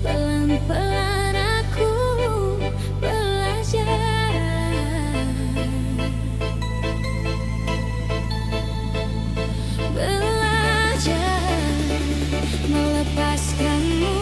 Pelan-pelan aku belajar melepaskanmu.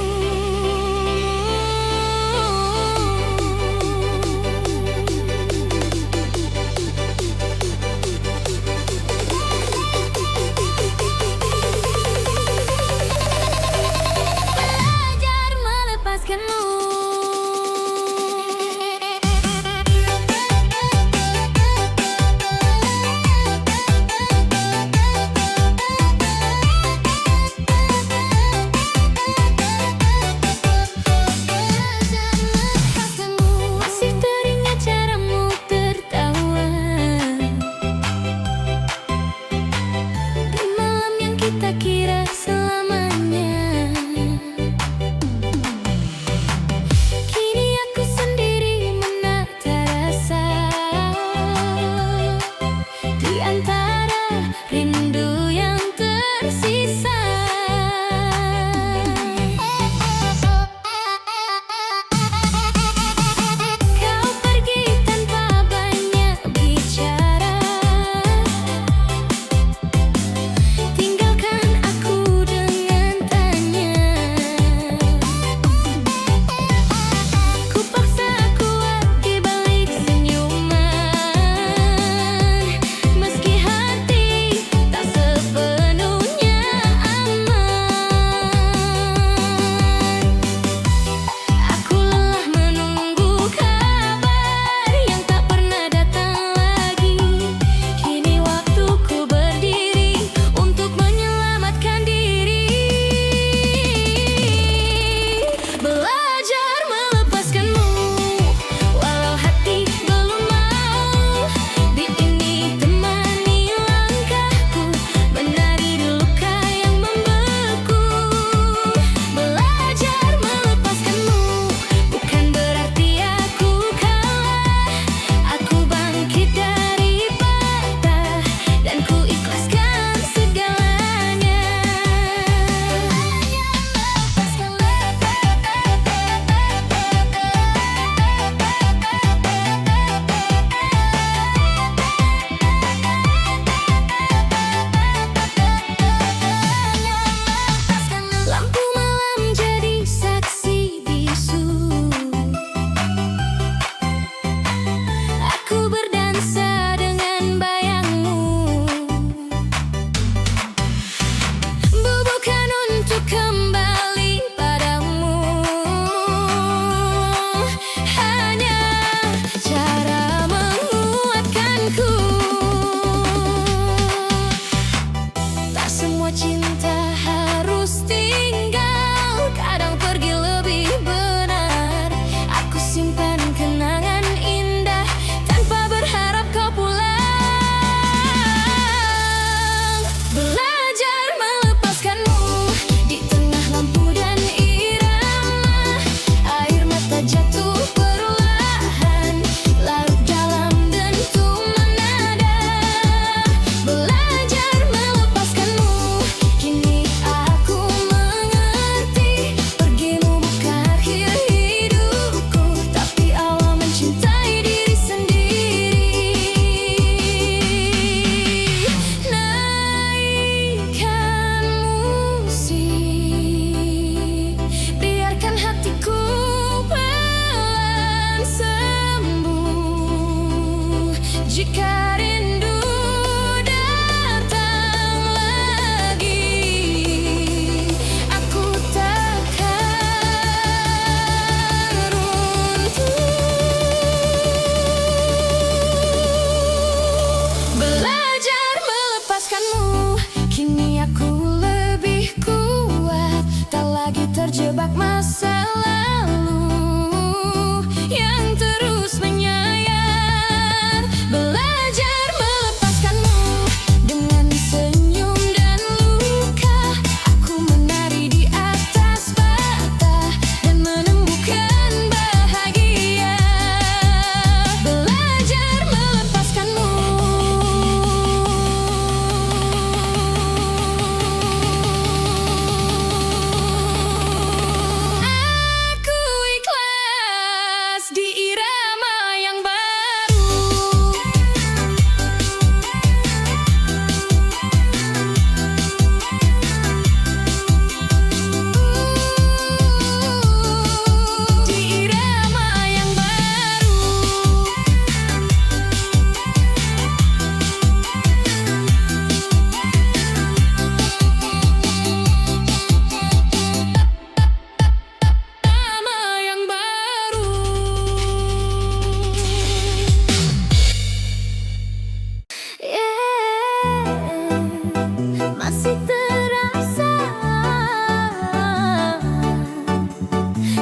masih terasa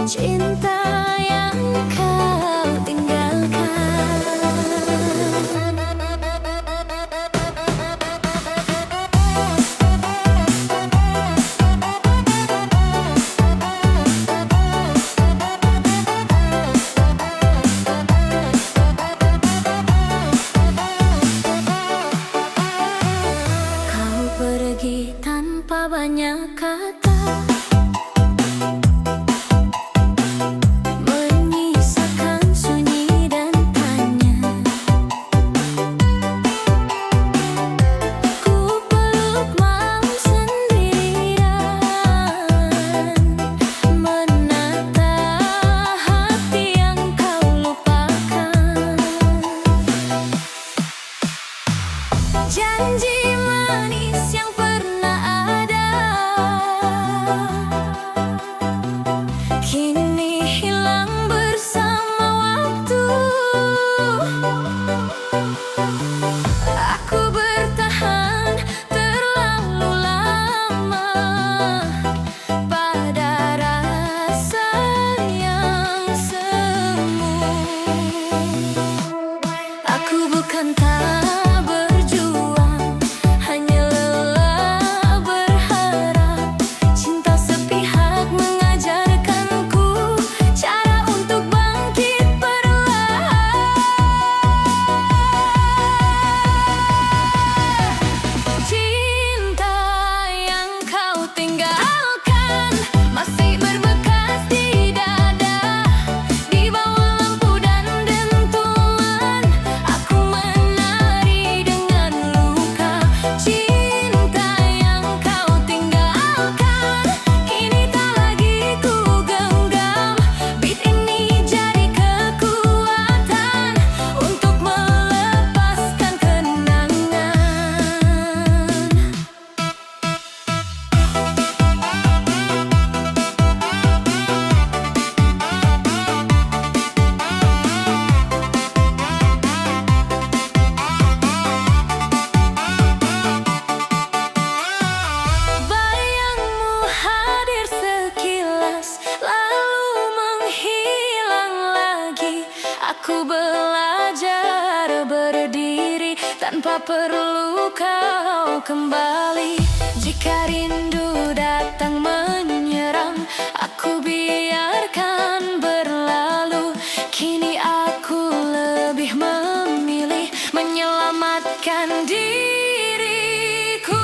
cinta yang kau tinggalkan. Kau pergi tanpa banyak kata, menyisakan sunyi dan tanya. Ku peluk malam sendirian, menata hati yang kau lupakan. Janji manis yang pernah ada kini hilang bersama waktu. Aku bertahan terlalu lama pada rasa yang semu. Aku bukan tak berjuang, hanya lelah berharap. Cinta sepihak mengajarkanku cara untuk bangkit perlahan. Cinta yang kau tinggalkan masih berbekas di dada. Di bawah lampu dan dentuman, aku menari dengan luka. Cinta yang kau tinggalkan kini tak lagi ku genggam. Beat ini jadi kekuatan untuk melepaskan kenangan. Bayangmu hadir sekilas, lalu menghilang lagi. Aku belajar berdiri tanpa perlu kau kembali. Jika rindu datang menyerang, aku biarkan berlalu. Kini aku lebih memilih menyelamatkan diriku.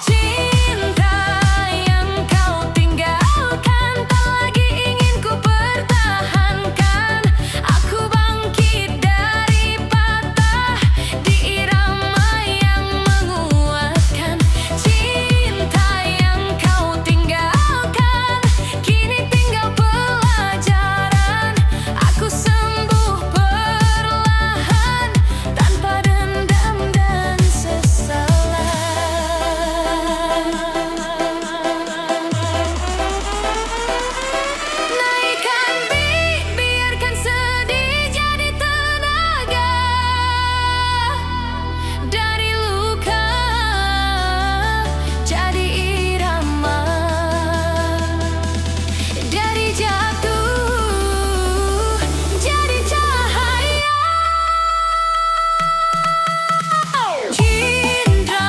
Cinta yang kau tinggalkan tak lagi ingin ku pertahankan. Aku bangkit dari patah di irama yang menguatkan. Cinta yang kau tinggalkan kini tinggal pelajaran. Aku sembuh perlahan tanpa dendam dan sesalan. Naikkan beat, biarkan sedih jadi tenaga. Dari luka jadi irama, dari jatuh jadi cahaya. Cinta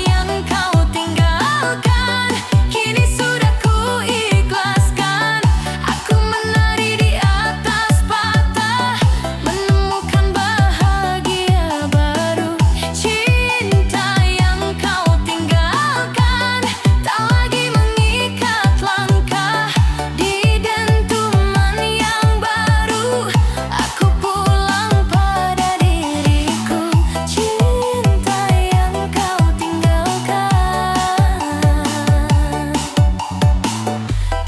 yang kau tinggalkan kini sudah ku ikhlaskan. Aku menari di atas patah, menemukan bahagia baru. Cinta yang kau tinggalkan tak lagi mengikat langkah. Di dentuman yang baru, aku pulang pada diriku. Cinta yang kau tinggalkan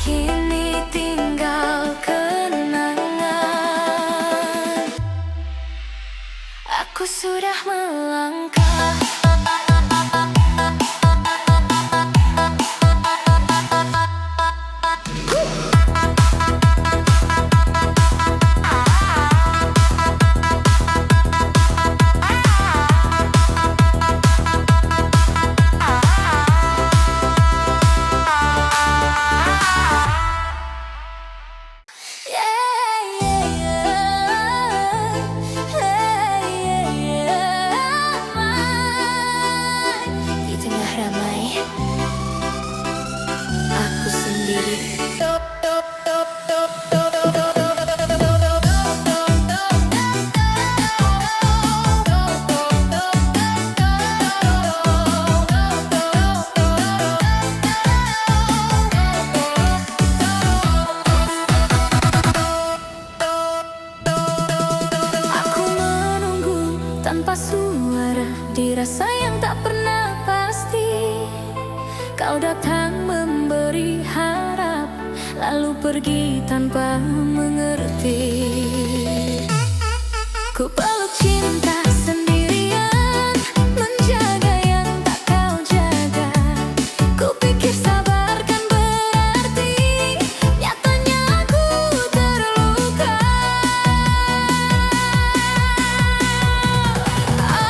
kini tinggal kenangan. Aku sudah melangkah. suara di rasa yang tak pernah pasti. Kau datang memberi harap, lalu pergi tanpa mengerti. Ku peluk cinta sendirian, menjaga yang tak kau jaga. Ku pikir sabar kan berarti, nyatanya aku terluka.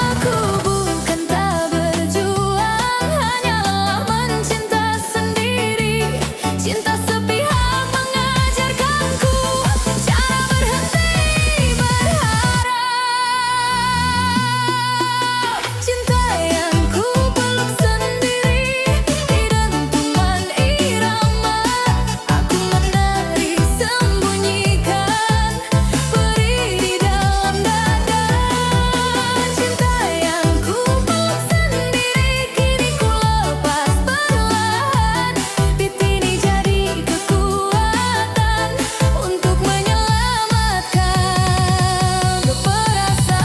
Aku bukan tak berjuang, hanyalah mencinta sendiri. Cinta sepihak mengajarkanku cara berhenti berharap. Cinta yang ku peluk sendiri di dentuman irama. Aku menari sembunyikan perih di dalam dada. Cinta yang ku peluk sendiri kini ku lepas perlahan. Pipi ini jadi kekuatan untuk menyelamatkan perasaan.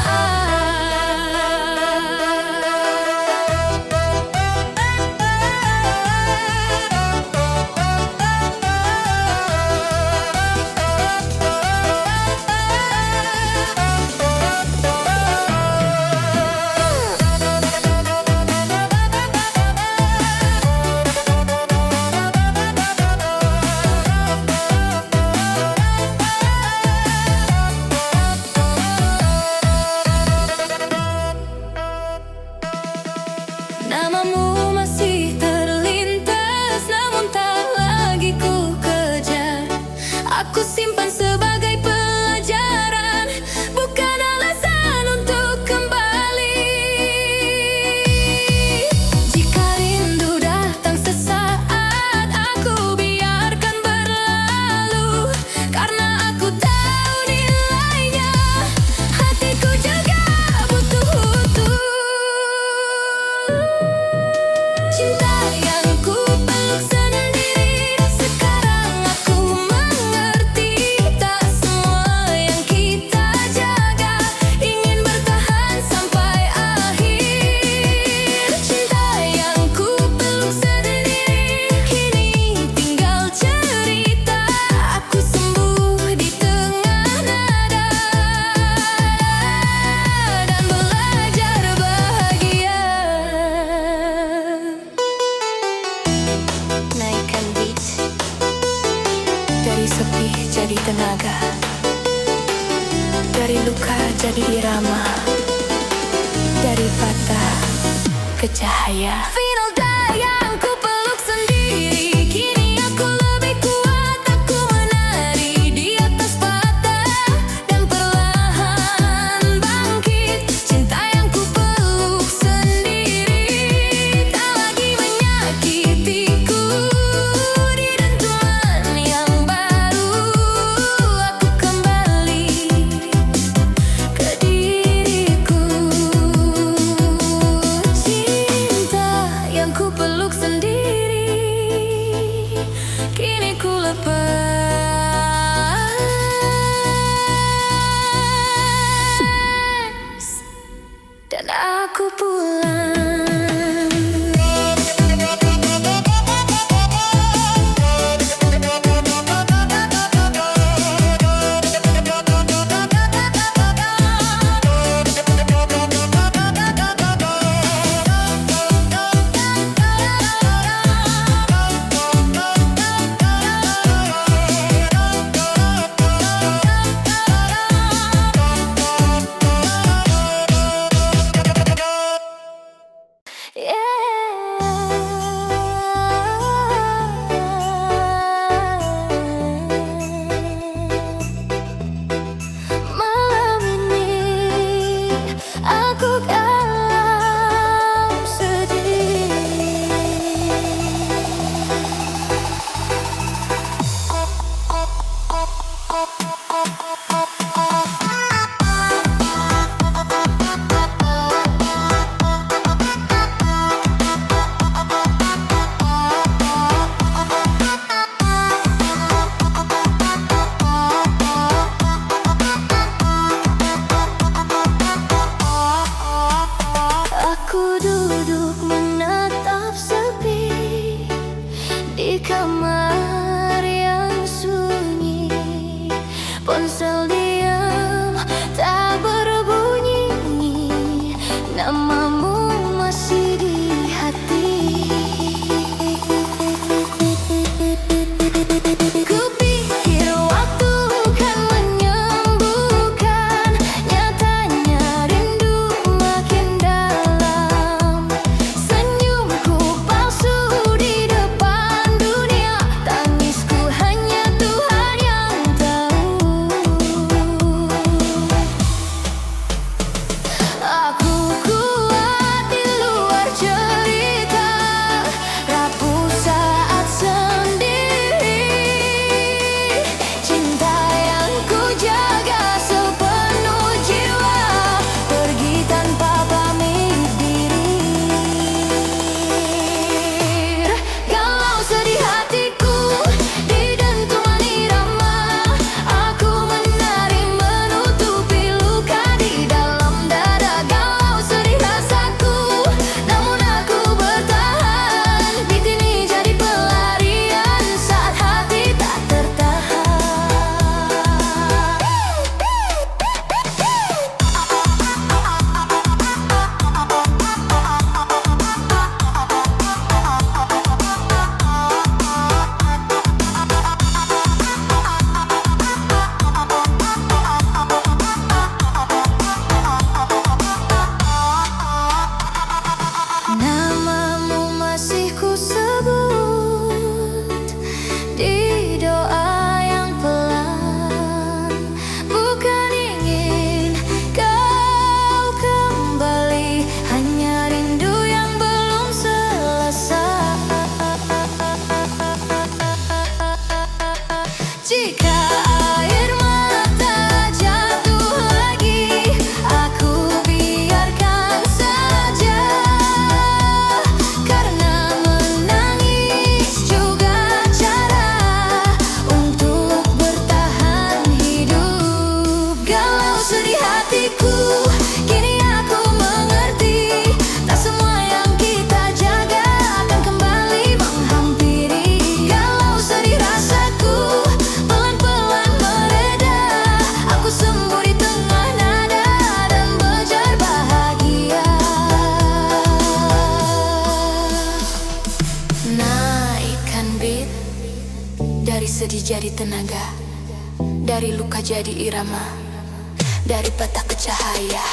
Namamu masih terlintas, namun tak lagi ku kejar. Aku simpan sebagai pelajaran, bukan alasan untuk kembali. Jika rindu datang sesaat, aku biarkan berlalu. Karena aku tahu nilainya, hatiku jaga butuh utuh. Cinta yang ku peluk sendiri, sekarang aku mengerti. Tak semua yang kita jaga ingin bertahan sampai akhir. Cinta yang ku peluk sendiri kini tinggal cerita. Aku sembuh di tengah nada dan belajar bahagia. Naikkan beat. Dari sepi jadi tenaga, dari luka jadi irama, dari patah ke cahaya. Final day yang ku peluk sendiri, kini aku lebih kuat. Aku menari di atas patah dan perlahan bangkit. Cinta yang ku peluk sendiri tak lagi menyakitiku. Di dentuman yang baru aku kembali ke diriku. Cinta yang ku peluk sendiri kini ku lepas dan aku pulang. jadi tenaga, dari luka jadi irama, dari patah ke cahaya.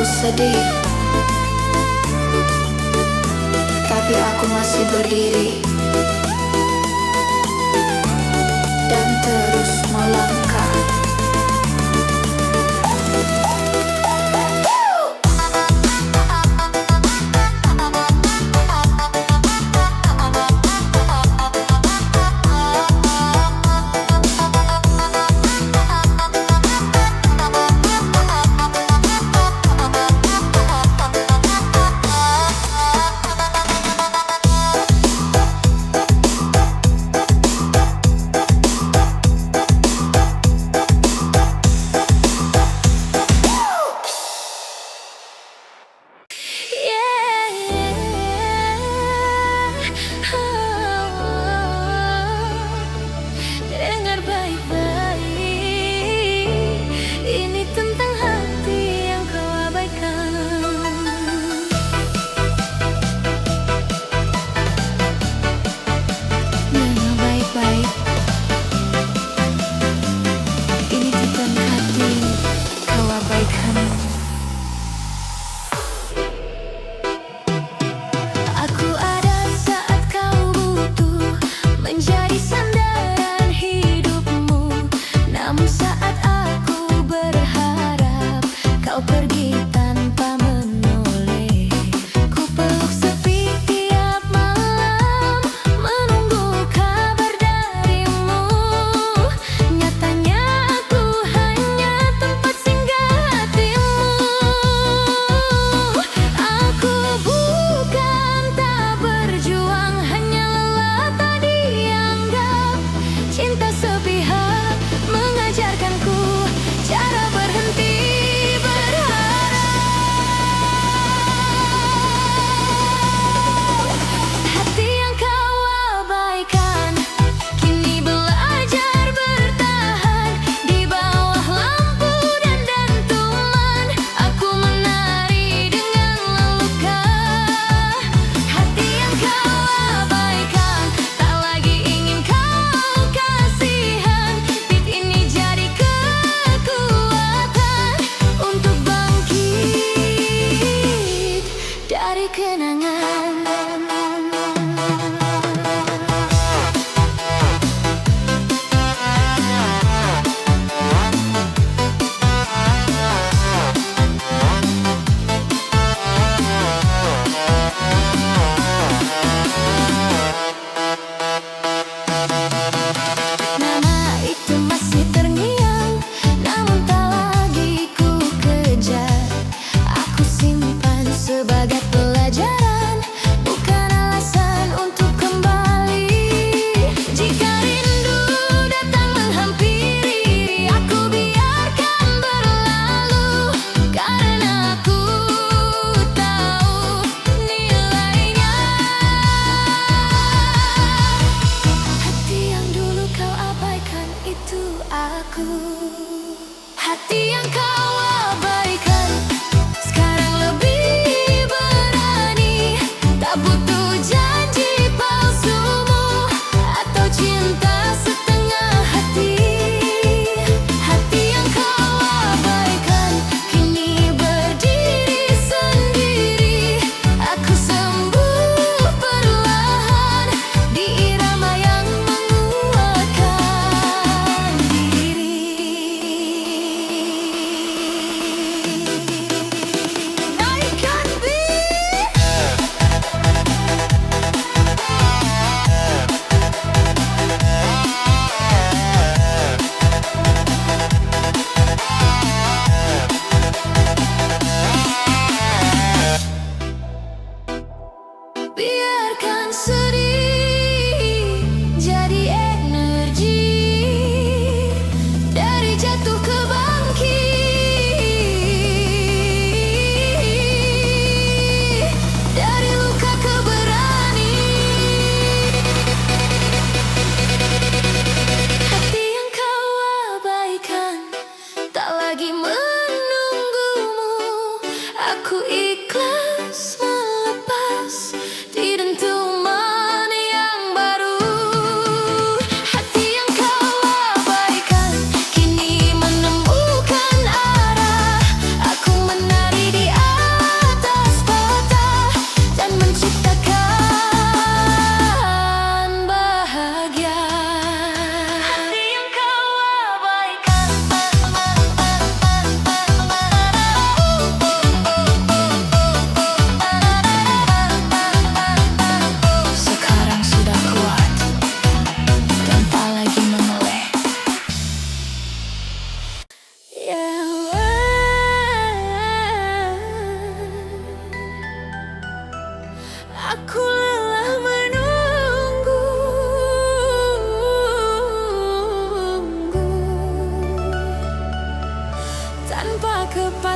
Sedih, tapi aku masih berdiri dan terus melangkah. Hati yang kau abaikan sekarang lebih berani, tak butuh janji palsumu atau cinta setengah hati. Hati yang kau abaikan kini berdiri sendiri. Aku sembuh perlahan di irama yang menguatkan diri.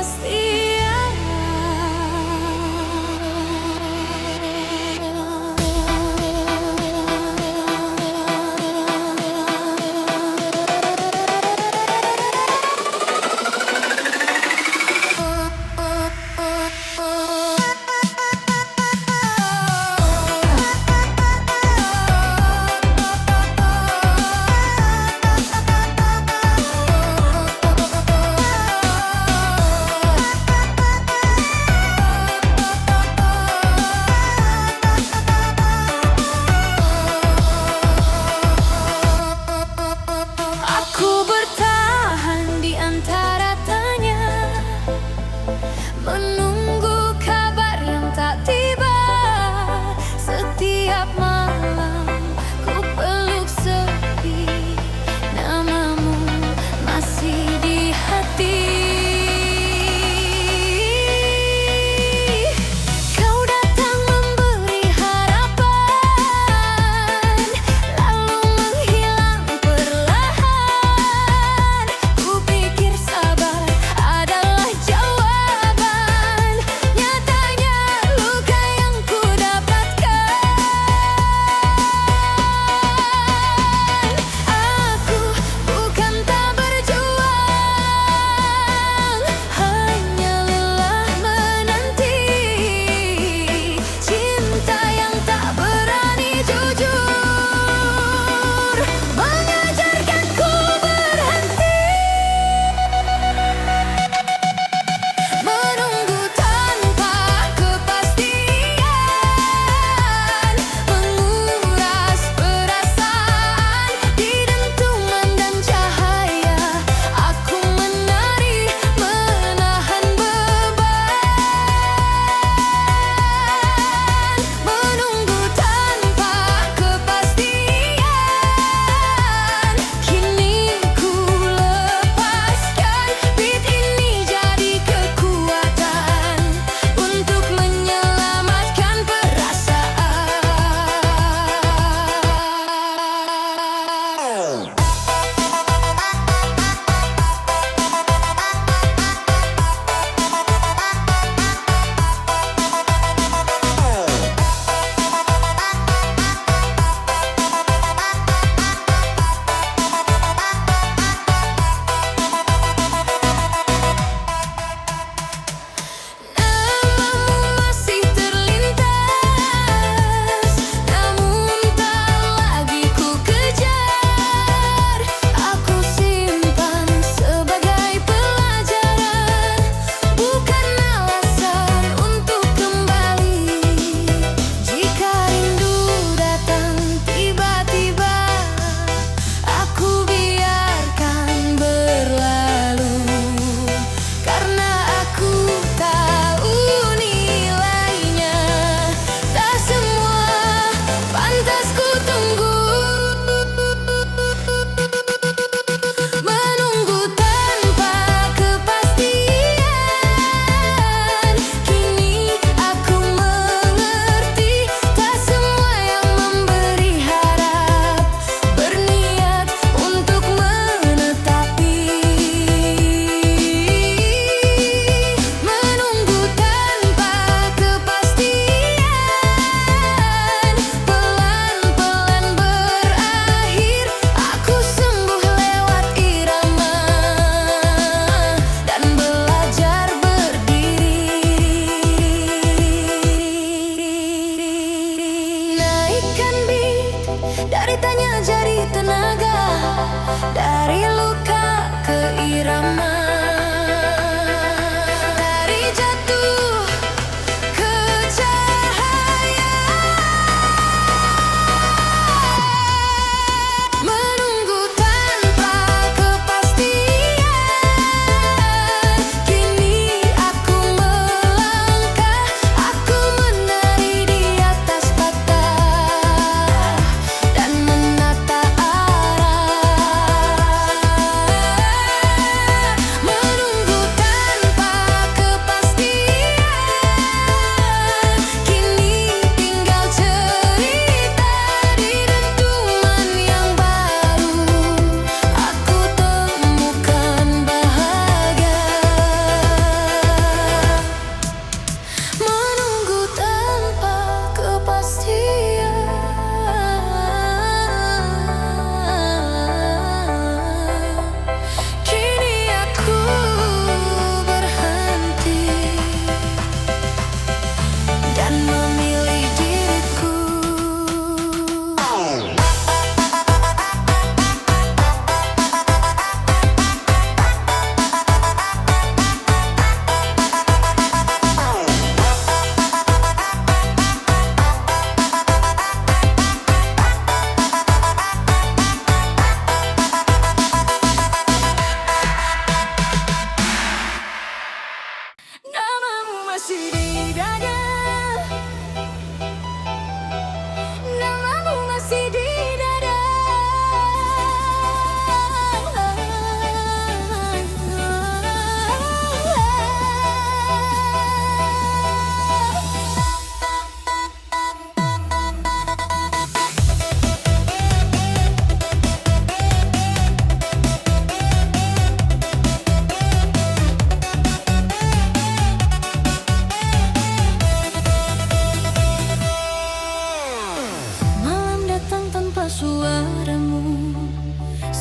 kepastian. Aku bertahan di antara tanya, menunggu kabar yang tak tiba. Setiap malam ku peluk sepi, namamu masih di hati. Kau datang memberi harapan, lalu menghilang perlahan. Ku pikir sabar adalah jawaban, nyatanya luka yang ku dapatkan. Aku bukan tak berjuang, hanya lelah menanti cinta yang tak berani jujur, mengajarkanku berhenti. Menunggu tanpa kepastian, menguras perasaan di dentuman dan cahaya. Aku menari, menahan beban. Menunggu tanpa kepastian, kini ku lepaskan. Beat ini jadi kekuatan untuk menyelamatkan perasaan. Namamu masih terlintas, namun tak lagi ku kejar. Aku simpan sebagai pelajaran, bukan alasan untuk kembali. Jika rindu datang tiba-tiba, aku biarkan berlalu, karena aku tahu nilainya. Tak semua pantas ku tunggu. Menunggu tanpa kepastian, kini aku mengerti. Tak semua yang memberi harap berniat untuk menetapi. Menunggu tanpa kepastian, pelan-pelan berakhir. Aku sembuh lewat irama dan belajar berdiri. Naikkan beat, dari tanya jadi tenaga, dari luka ke irama, dari jatuh ke cahaya. Menunggu tanpa kepastian, kini aku melangkah. Aku menari di atas patah dan menata arah.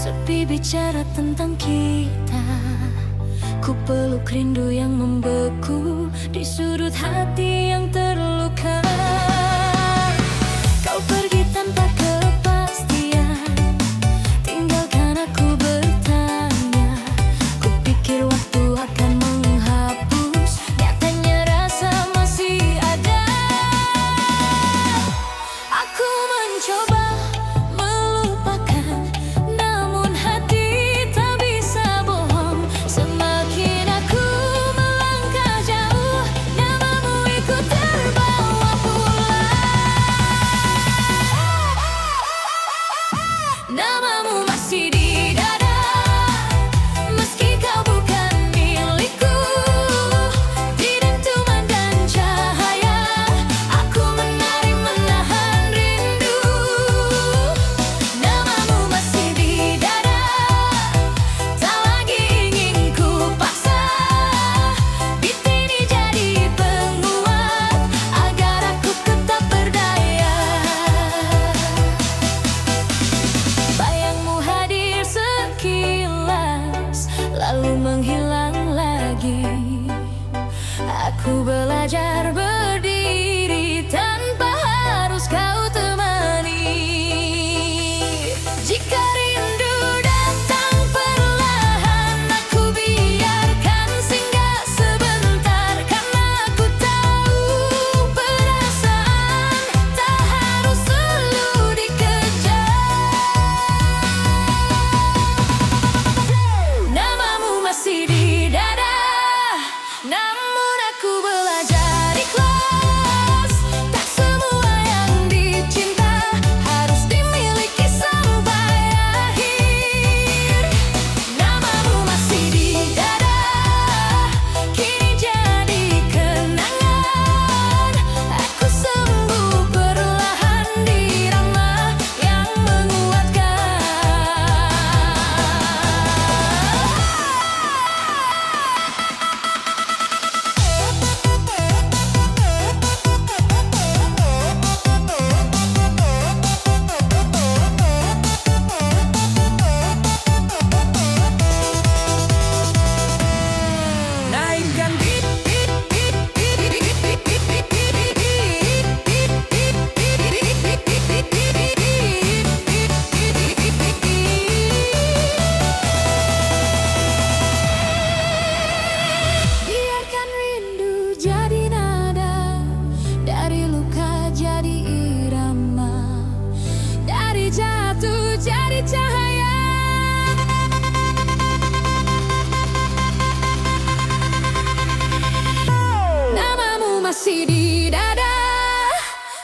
Sepi bicara tentang kita, ku peluk rindu yang membeku di sudut hati yang terluka. Kau pergi tanpa kepastian, tinggalkan aku bertanya. Ku pikir waktu akan menghapus, nyatanya rasa masih ada. Aku mencoba melupakan, namun hati tak bisa bohong. Semakin aku melangkah jauh, namamu ikut terbawa pulang. Namamu masih di dada, meski kau bukan milikku. Di dentuman dan cahaya, aku menari menahan rindu. Namamu masih di dada, tak lagi ingin ku paksa. Beat ini jadi penguat agar aku tetap berdaya. Bayangmu hadir sekilas, lalu menghilang lagi. Aku belajar berdiri tanpa harus kau temani. Jika rindu datang perlahan, aku biarkan singgah sebentar. Karena aku tahu perasaan tak harus selalu dikejar. Namamu masih di dada, namun aku belajar ikhlas. Tak semua yang dicinta harus dimiliki sampai akhir. Namamu masih di dada, kini jadi kenangan. Aku sembuh perlahan di ramah yang menguatkan. Naikkan beat, biarkan rindu jadi nada, dari luka jadi irama, dari jatuh jadi cahaya. Namamu masih di dada,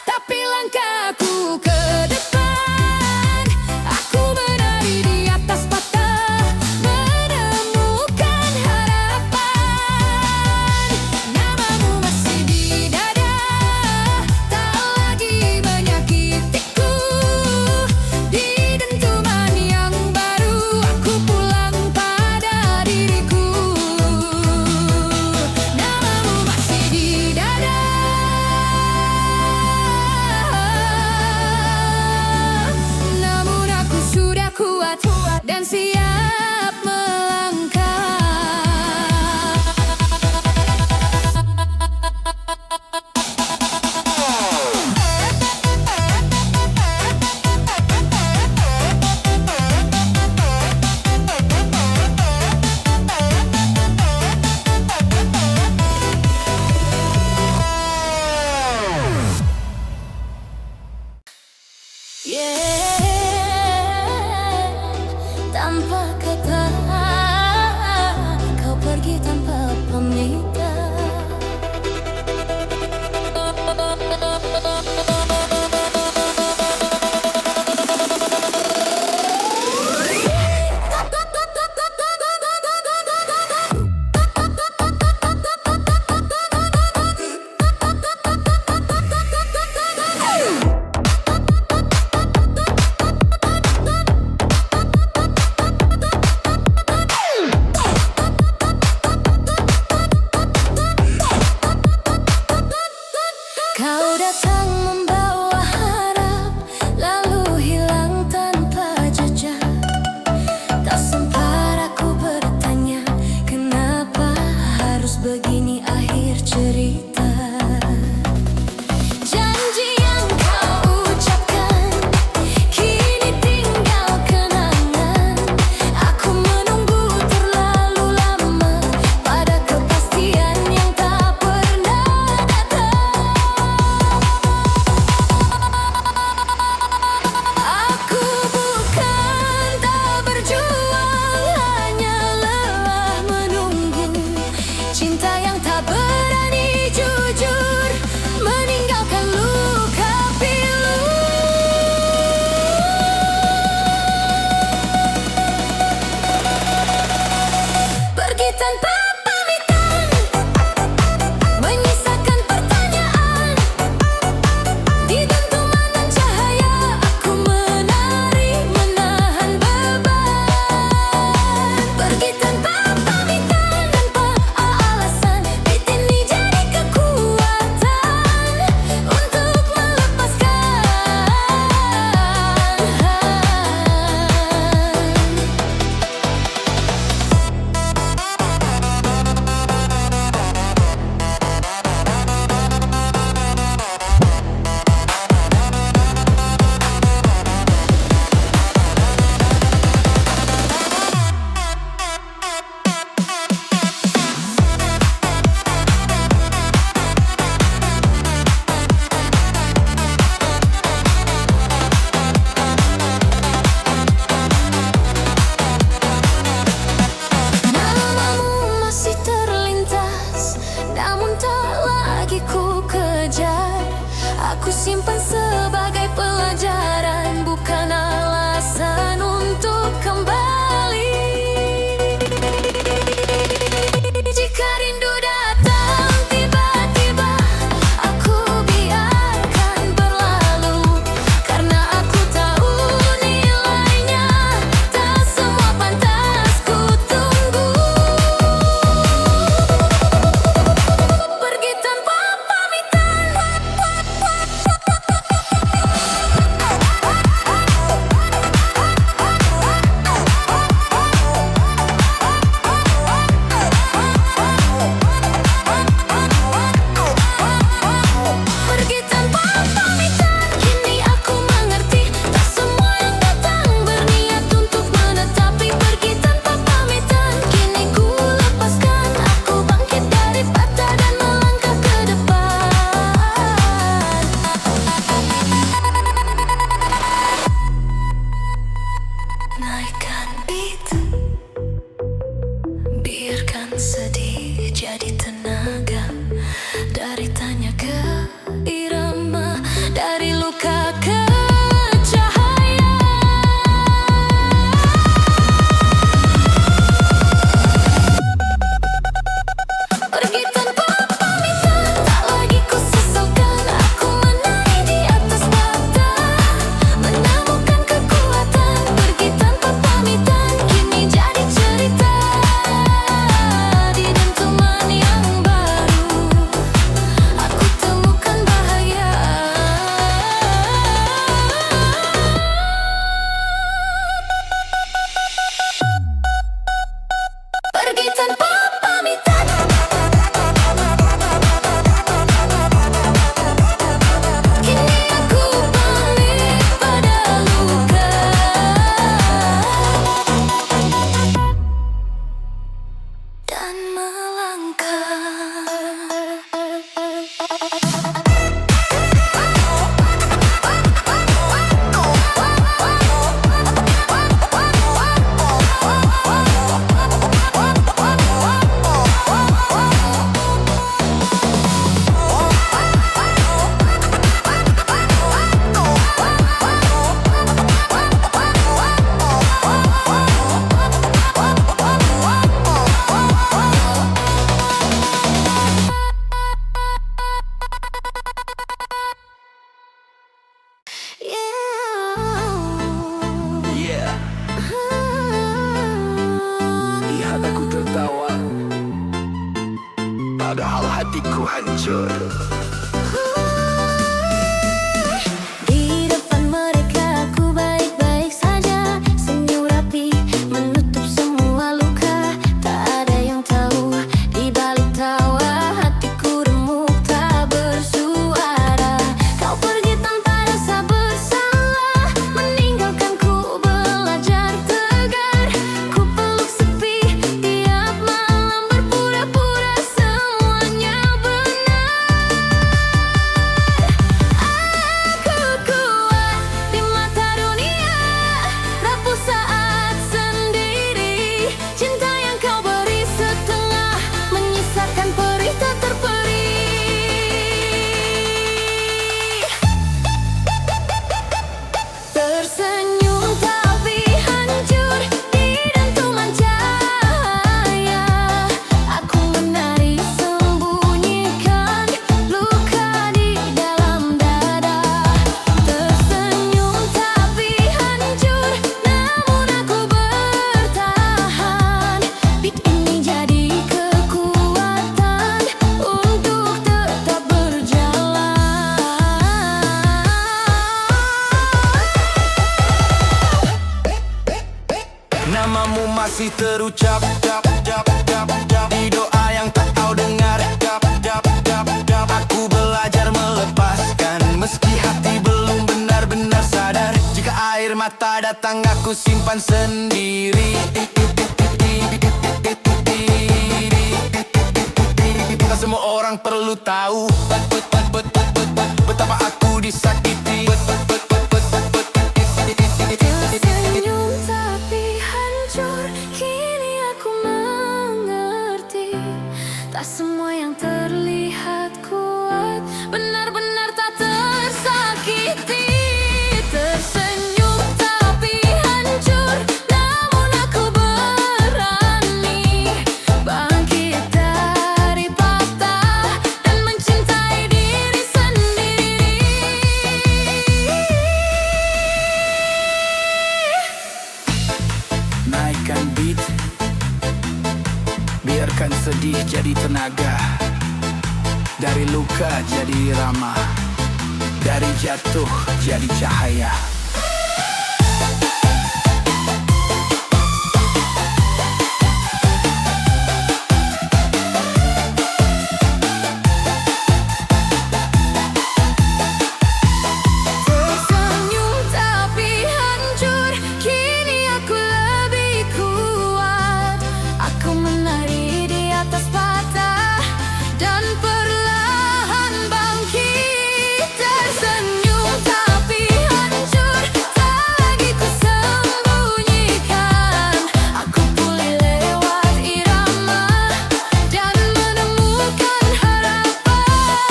tapi langkahku ke depan. Aku menari di atas patah, menemukan harapan. Namamu masih di dada, tak lagi menyakitiku. Di dentuman yang baru, aku pulang pada diriku. Namamu masih di dada, namun aku sudah kuat dan siap melangkah. Tanpa kata, kau pergi tanpa pamitan. hancur. Di depan mereka aku baik-baik saja, senyum rapi menutup semua luka. Tak ada yang tahu di balik tawa hatiku remuk tak bersuara. Kau pergi tanpa rasa bersalah, meninggalkanku belajar tegar. Ku peluk sepi tiap malam, berpura-pura semuanya benar. Aku kuat di mata dunia, rapuh saat sendiri. Cinta yang kau beri setengah, menyisakan perih tak terperi. Tersenyum tapi hancur di dentuman cahaya. Aku menari sembunyikan luka di dalam dada. Tersenyum tapi hancur, namun aku bertahan. Beat ini jadi kekuatan untuk tetap berjalan. Namamu masih terucap, cap, cap, cap, cap. Di doa yang tak kau dengar, cap, cap, cap, cap. Aku belajar melepaskan, meski hati belum benar-benar sadar. Jika air mata datang aku simpan sendiri. Tak semua orang perlu tahu betapa aku disakiti. Tersenyum tapi hancur, kini aku mengerti. Tak semua yang terlihat kuat benar-benar tak tersakiti. Tersenyum tapi hancur, namun aku berani bangkit dari patah dan mencintai diri sendiri. Naikkan beat, biarkan sedih jadi tenaga. Dari luka jadi irama, dari jatuh jadi cahaya. Tersenyum tapi hancur, kini aku lebih kuat. Aku menari di atas patah dan perlahan bangkit. Tersenyum tapi hancur, tak lagi ku sembunyikan. Aku pulih lewat irama dan menemukan harapan.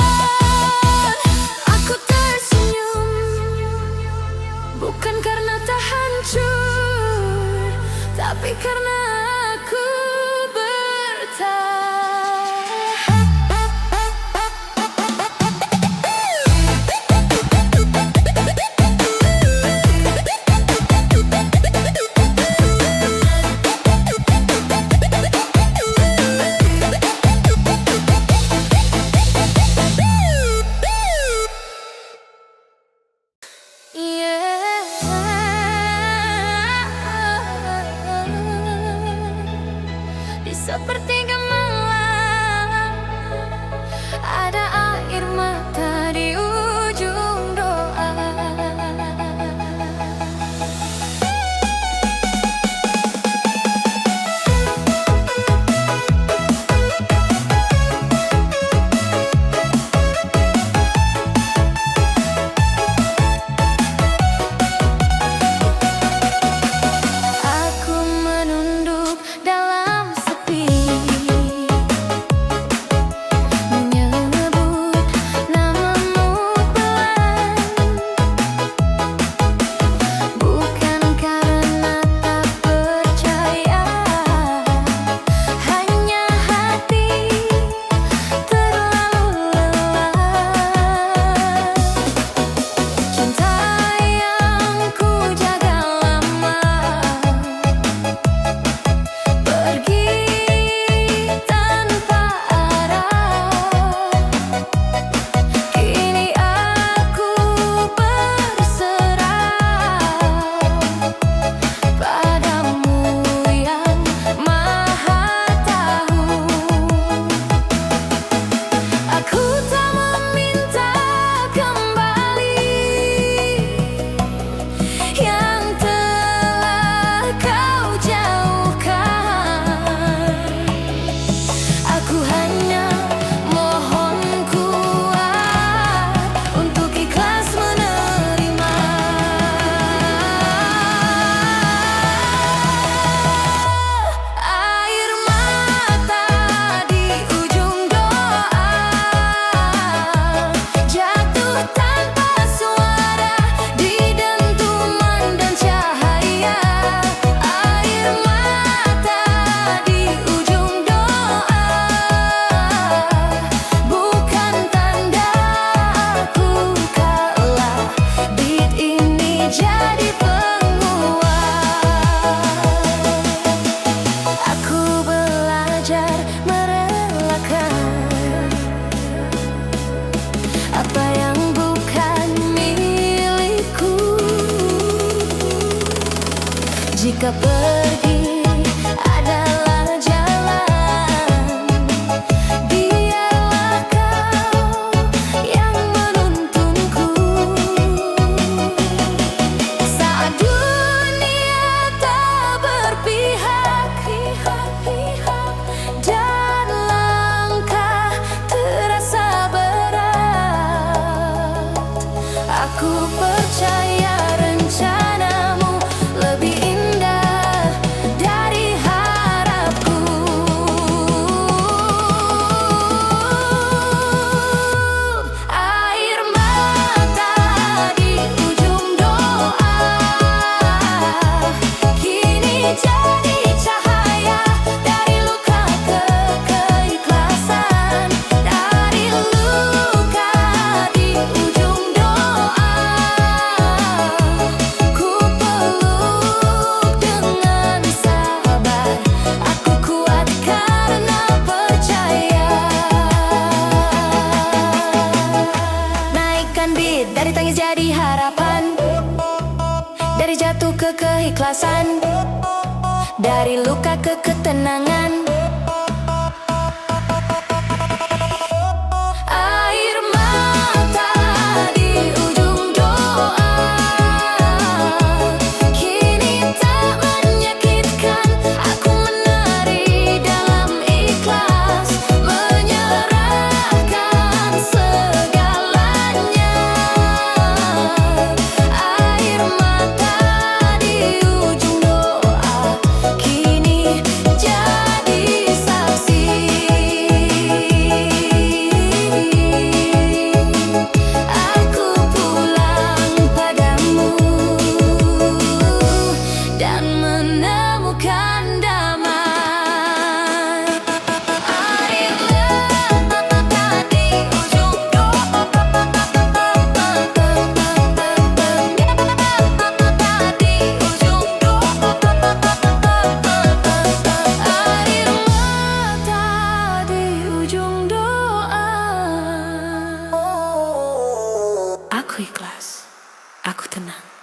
Aku tersenyum bukan karena tak hancur, tapi karena aku di sepertiga malam ada air mata di ujung doa. Aku menunduk dalam sepi. Jika pergi adalah jalan, biarlah kau yang menuntunku. Saat dunia tak berpihak dan langkah terasa berat, aku percaya rencanamu lebih indah dari harapku. Air mata di ujung doa kini jadi cahaya, dari luka ke keikhlasan, dari luka di ujung doa. Ku peluk dengan sabar, aku kuat karena percaya. Naikkan beat, dari tangis jadi harapan, dari jatuh ke keikhlasan, dari luka ke ketenangan. Air mata di ujung doa kini tak menyakitkan, aku menari dalam ikhlas, menyerahkan segalanya. Air mata di ujung doa kini jadi saksi. Aku pulang padamu dan menemukan damai. Air mata di ujung doa, di ujung doa. Air mata di ujung doa. Aku ikhlas, aku tenang.